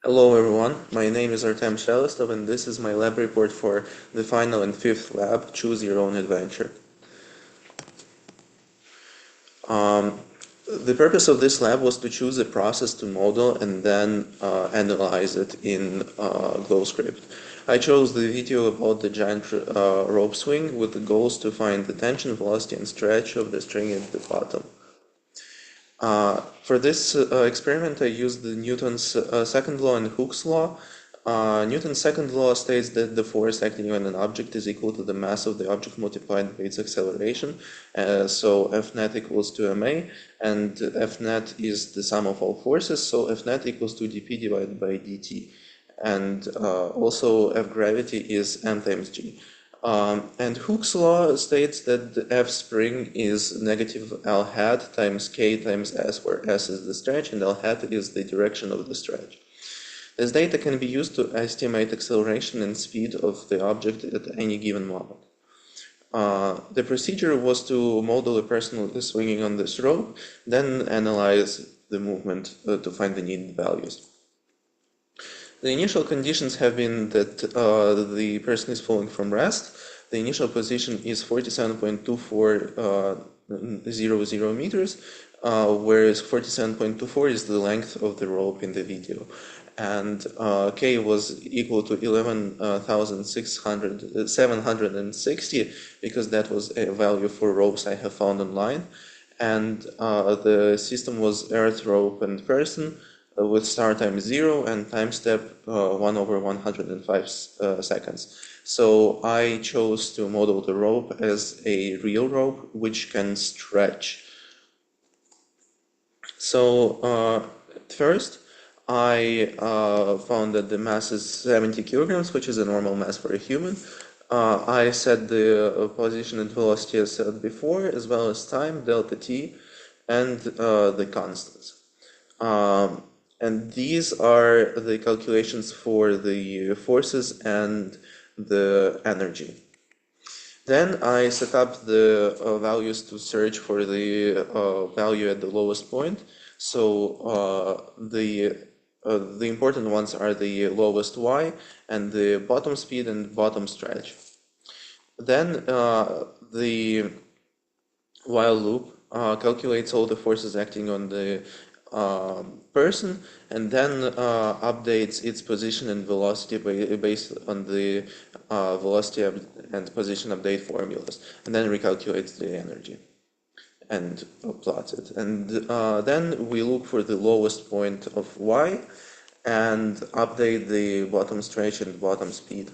Hello everyone, my name is Artem Shelestov and this is my lab report for the final and fifth lab, Choose Your Own Adventure. The purpose of this lab was to choose a process to model and then analyze it in GlowScript. I chose the video about the giant rope swing with the goals to find the tension, velocity and stretch of the string at the bottom. For this experiment, I used the Newton's second law and Hooke's law. Newton's second law states that the force acting on an object is equal to the mass of the object multiplied by its acceleration. So F net equals to ma, and F net is the sum of all forces, so F net equals to dp divided by dt. And also F gravity is m times g. And Hooke's law states that the F spring is negative L hat times K times S, where S is the stretch and L hat is the direction of the stretch. This data can be used to estimate acceleration and speed of the object at any given moment. The procedure was to model a person swinging on this rope, then analyze the movement to find the needed values. The initial conditions have been that the person is falling from rest. The initial position is 47.2400 meters, whereas 47.24 is the length of the rope in the video. And K was equal to 11,760 because that was a value for ropes I have found online. And the system was earth, rope, and person, with start time 0 and time step 1/105 seconds. So I chose to model the rope as a real rope which can stretch. So at first I found that the mass is 70 kilograms, which is a normal mass for a human. I set the position and velocity as said before, as well as time, delta t, and the constants. And these are the calculations for the forces and the energy. Then I set up the values to search for the value at the lowest point. So the important ones are the lowest y and the bottom speed and bottom stretch. Then the while loop calculates all the forces acting on the person, and then updates its position and velocity based on the velocity and position update formulas, and then recalculates the energy and plots it. And then we look for the lowest point of y and update the bottom stretch and bottom speed.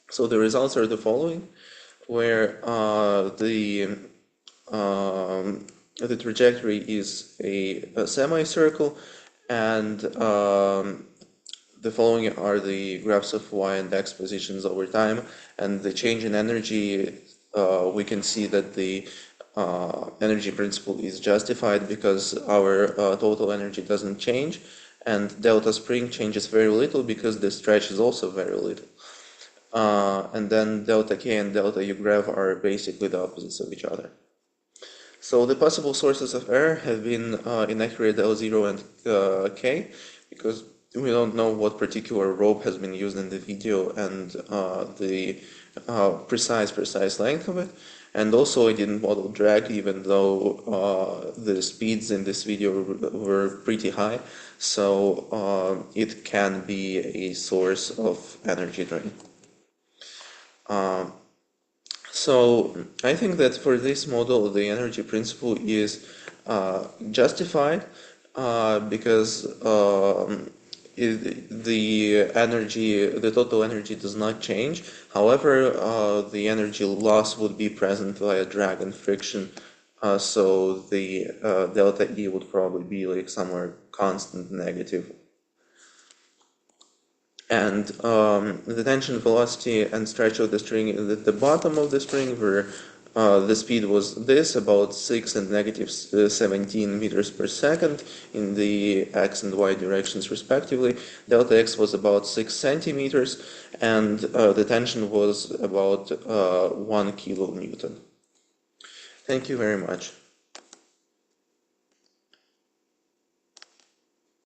So the results are the following, where the trajectory is a semicircle, and the following are the graphs of y and x positions over time, and the change in energy. We can see that the energy principle is justified because our total energy doesn't change, and delta spring changes very little because the stretch is also very little. And then delta k and delta u graph are basically the opposites of each other. So the possible sources of error have been inaccurate L0 and K, because we don't know what particular rope has been used in the video and the precise length of it. And also I didn't model drag, even though the speeds in this video were pretty high, so it can be a source of energy drain. So I think that for this model the energy principle is justified because the total energy does not change. However, the energy loss would be present via drag and friction, so the delta E would probably be like somewhere constant negative. And the tension, velocity, and stretch of the string at the bottom of the spring, where the speed was this, about 6 and negative 17 meters per second in the x and y directions respectively. Delta x was about 6 centimeters, and the tension was about 1 kilonewton. Thank you very much.